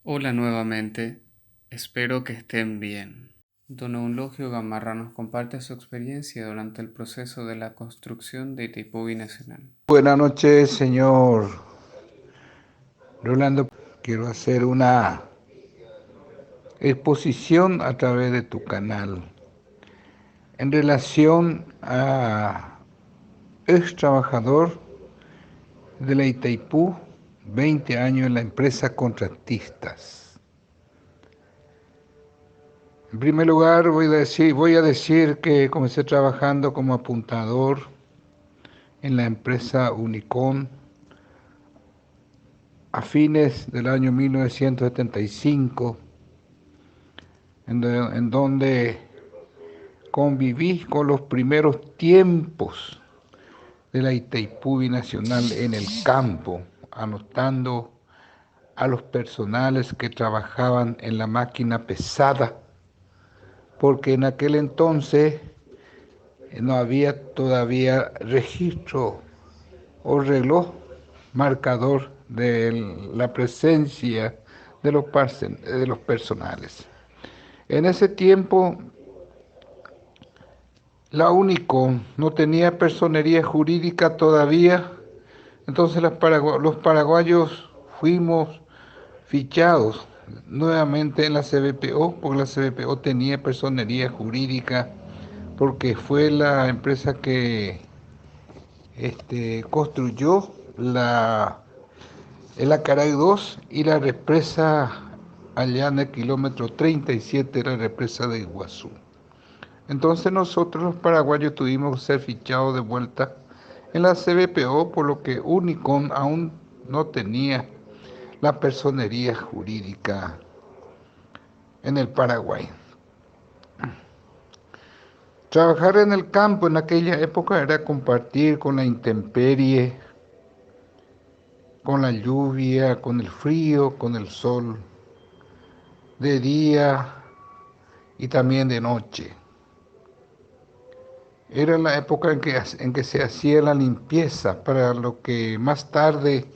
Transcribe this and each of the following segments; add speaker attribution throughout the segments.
Speaker 1: Hola nuevamente, espero que estén bien. Don Eulogio Gamarra nos comparte su experiencia durante el proceso de la construcción de Itaipú Binacional.
Speaker 2: Buenas noches, señor Rolando. Quiero hacer una exposición a través de tu canal en relación a ex trabajador de la Itaipú, 20 años en la empresa Contratistas. En primer lugar, voy a decir que comencé trabajando como apuntador en la empresa Unicom a fines del año 1975, en donde conviví con los primeros tiempos de la Itaipú Binacional en el campo, anotando a los personales que trabajaban en la máquina pesada, porque en aquel entonces no había todavía registro o reloj marcador de la presencia de los personales. En ese tiempo la Unicom no tenía personería jurídica todavía, entonces los paraguayos fuimos fichados nuevamente en la CBPO, porque la CBPO tenía personería jurídica, porque fue la empresa que construyó el Acaray 2 y la represa allá en el kilómetro 37, la represa de Iguazú. Entonces nosotros los paraguayos tuvimos que ser fichados de vuelta en la CBPO, por lo que Unicom aún no tenía la personería jurídica en el Paraguay. Trabajar en el campo en aquella época era compartir con la intemperie, con la lluvia, con el frío, con el sol, de día y también de noche. Era la época en que se hacía la limpieza para lo que más tarde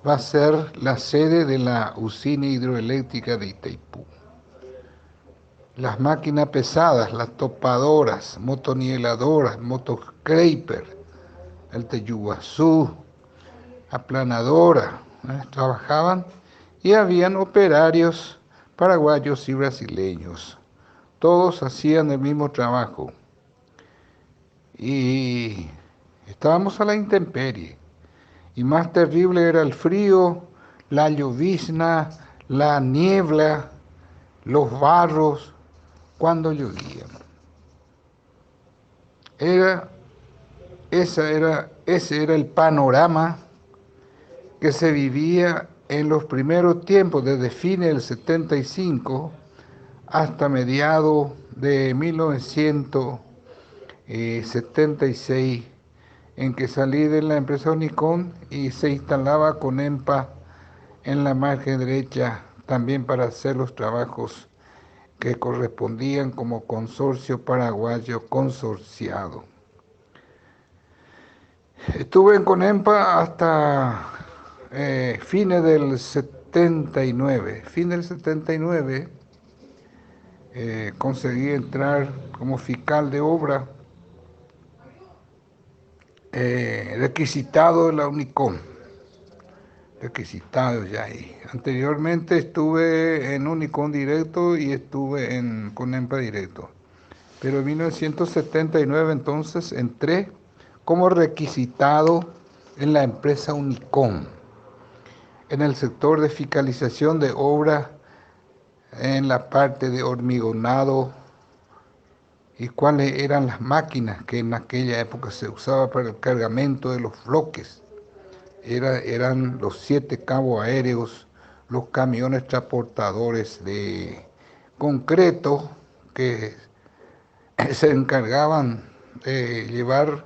Speaker 2: va a ser la sede de la usina hidroeléctrica de Itaipú. Las máquinas pesadas, las topadoras, motonieladoras, motoscraper, el teyuguazú, aplanadora, trabajaban y habían operarios paraguayos y brasileños. Todos hacían el mismo trabajo y estábamos a la intemperie. Y más terrible era el frío, la llovizna, la niebla, los barros cuando llovía. Era, ese era el panorama que se vivía en los primeros tiempos, desde fines del 75 hasta mediados de 1976, en que salí de la empresa Unicom y se instalaba Conempa en la margen derecha, también para hacer los trabajos que correspondían como consorcio paraguayo consorciado. Estuve en Conempa hasta fines del 79. Fin del 79 conseguí entrar como fiscal de obra, requisitado de la Unicom, requisitado ya ahí. Anteriormente estuve en Unicom directo y estuve en Conempa directo. Pero en 1979 entonces entré como requisitado en la empresa Unicom, en el sector de fiscalización de obras, en la parte de hormigonado y cuáles eran las máquinas que en aquella época se usaba para el cargamento de los bloques. Eran los 7 cabos aéreos, los camiones transportadores de concreto que se encargaban de llevar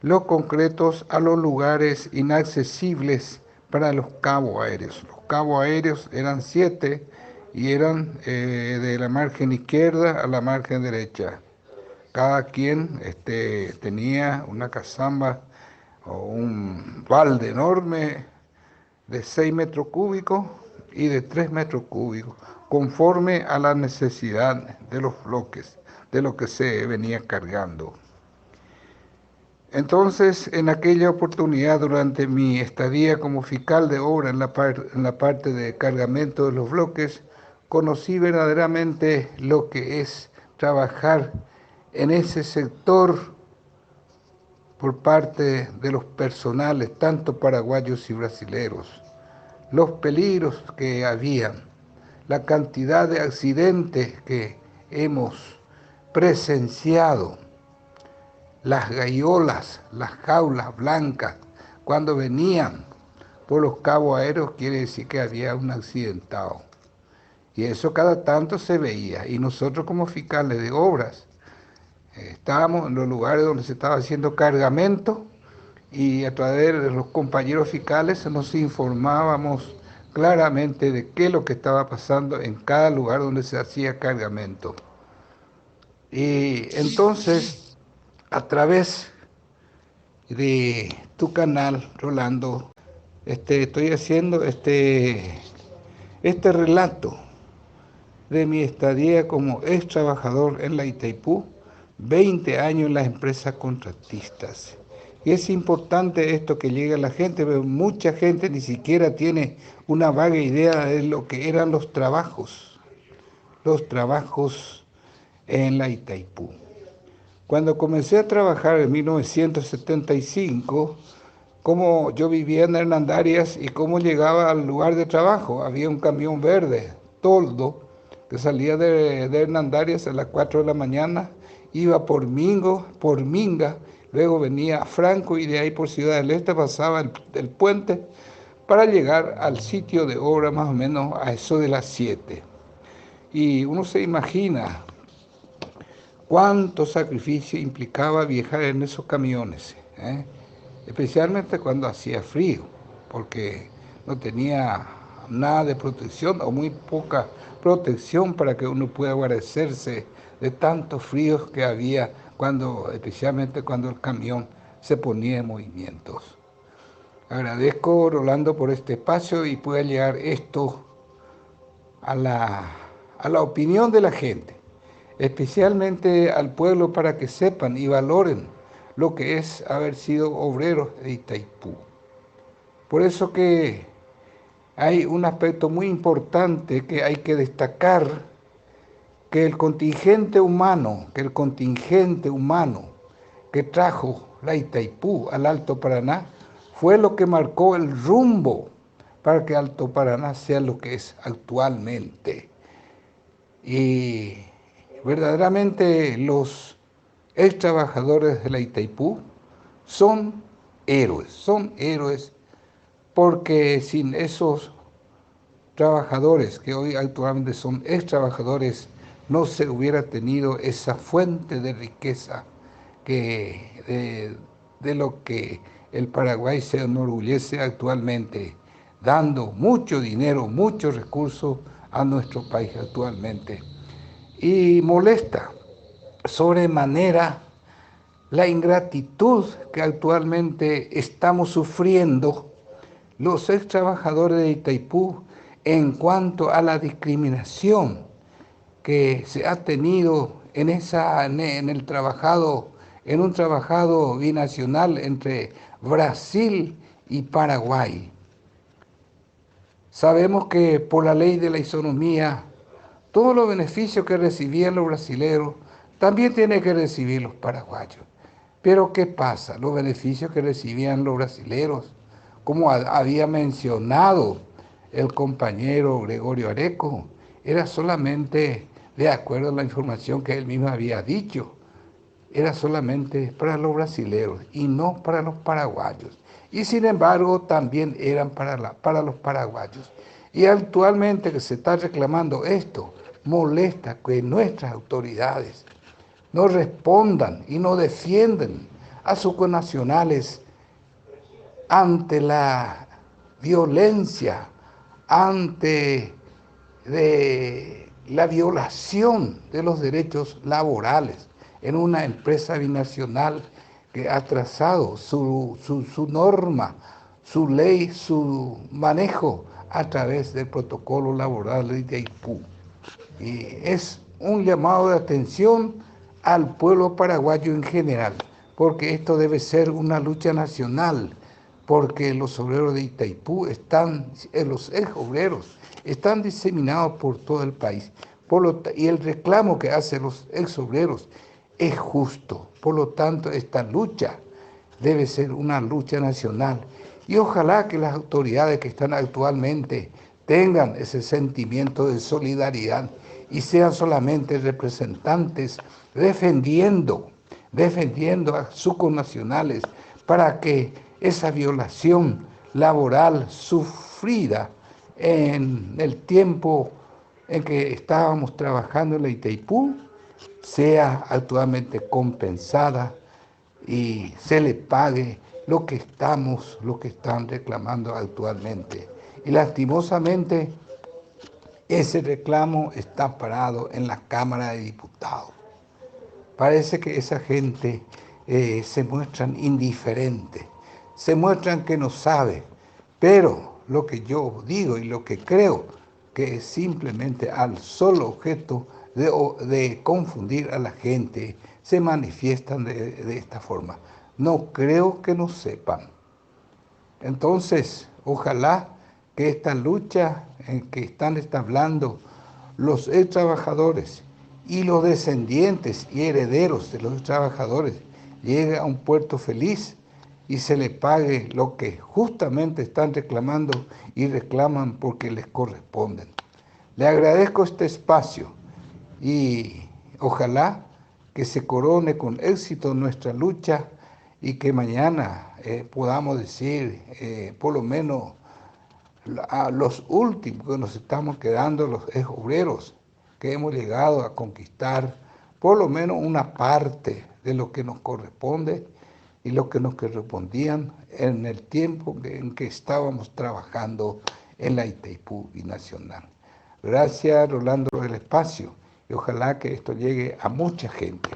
Speaker 2: los concretos a los lugares inaccesibles para los cabos aéreos. Los cabos aéreos eran 7 y eran de la margen izquierda a la margen derecha. Cada quien tenía una cazamba o un balde enorme de 6 metros cúbicos y de 3 metros cúbicos, conforme a la necesidad de los bloques, de lo que se venía cargando. Entonces, en aquella oportunidad, durante mi estadía como fiscal de obra en la parte de cargamento de los bloques, conocí verdaderamente lo que es trabajar en ese sector por parte de los personales, tanto paraguayos y brasileros, los peligros que habían, la cantidad de accidentes que hemos presenciado, las gaiolas, las jaulas blancas, cuando venían por los cabos aéreos, quiere decir que había un accidentado. Y eso cada tanto se veía. Y nosotros como fiscales de obras estábamos en los lugares donde se estaba haciendo cargamento y a través de los compañeros fiscales nos informábamos claramente de qué es lo que estaba pasando en cada lugar donde se hacía cargamento. Y entonces, a través de tu canal, Rolando, estoy haciendo este relato de mi estadía como ex trabajador en la Itaipú, 20 años en las empresas contratistas. Y es importante esto que llegue a la gente, pero mucha gente ni siquiera tiene una vaga idea de lo que eran los trabajos en la Itaipú. Cuando comencé a trabajar en 1975, como yo vivía en Hernandarias y cómo llegaba al lugar de trabajo, había un camión verde, toldo, que salía de Hernandarias a las 4 de la mañana, iba por Minga, luego venía a Franco y de ahí por Ciudad del Este pasaba el puente para llegar al sitio de obra más o menos a eso de las 7. Y uno se imagina cuánto sacrificio implicaba viajar en esos camiones, especialmente cuando hacía frío, porque no tenía nada de protección o muy poca protección para que uno pueda guarecerse de tantos fríos que había especialmente cuando el camión se ponía en movimientos. Agradezco, Rolando, por este espacio y pueda llegar esto a la opinión de la gente, especialmente al pueblo, para que sepan y valoren lo que es haber sido obreros de Itaipú. Por eso que hay un aspecto muy importante que hay que destacar, que el contingente humano que trajo la Itaipú al Alto Paraná fue lo que marcó el rumbo para que Alto Paraná sea lo que es actualmente. Y verdaderamente los ex trabajadores de la Itaipú son héroes, porque sin esos trabajadores que hoy actualmente son ex trabajadores, no se hubiera tenido esa fuente de riqueza de lo que el Paraguay se enorgullece actualmente, dando mucho dinero, muchos recursos a nuestro país actualmente. Y molesta sobremanera la ingratitud que actualmente estamos sufriendo los ex trabajadores de Itaipú en cuanto a la discriminación que se ha tenido en un trabajado binacional entre Brasil y Paraguay. Sabemos que por la ley de la isonomía, todos los beneficios que recibían los brasileros también tienen que recibir los paraguayos. Pero ¿qué pasa? Los beneficios que recibían los brasileros, como había mencionado el compañero Gregorio Areco, era solamente, de acuerdo a la información que él mismo había dicho, era solamente para los brasileros y no para los paraguayos. Y sin embargo también eran para los paraguayos. Y actualmente que se está reclamando esto, molesta que nuestras autoridades no respondan y no defienden a sus connacionales ante la violencia, ante la violación de los derechos laborales en una empresa binacional que ha trazado su norma, su ley, su manejo a través del protocolo laboral de Itaipú. Y es un llamado de atención al pueblo paraguayo en general, porque esto debe ser una lucha nacional, porque los obreros de Itaipú los ex obreros están diseminados por todo el país. Y el reclamo que hacen los ex obreros es justo. Por lo tanto, esta lucha debe ser una lucha nacional. Y ojalá que las autoridades que están actualmente tengan ese sentimiento de solidaridad y sean solamente representantes defendiendo a sus connacionales para que esa violación laboral sufrida en el tiempo en que estábamos trabajando en la Itaipú sea actualmente compensada y se le pague lo que están reclamando actualmente. Y lastimosamente ese reclamo está parado en la Cámara de Diputados. Parece que esa gente se muestran indiferentes, se muestran que no sabe, pero lo que yo digo y lo que creo que es simplemente al solo objeto de confundir a la gente, se manifiestan de esta forma. No creo que no sepan. Entonces, ojalá que esta lucha en que están estableciendo los trabajadores y los descendientes y herederos de los trabajadores llegue a un puerto feliz y se le pague lo que justamente están reclamando y reclaman porque les corresponden. Le agradezco este espacio y ojalá que se corone con éxito nuestra lucha y que mañana podamos decir, por lo menos a los últimos que nos estamos quedando, los ex obreros, que hemos llegado a conquistar por lo menos una parte de lo que nos corresponde y lo que nos correspondían en el tiempo en que estábamos trabajando en la Itaipú Binacional. Gracias, Rolando, por el espacio y ojalá que esto llegue a mucha gente.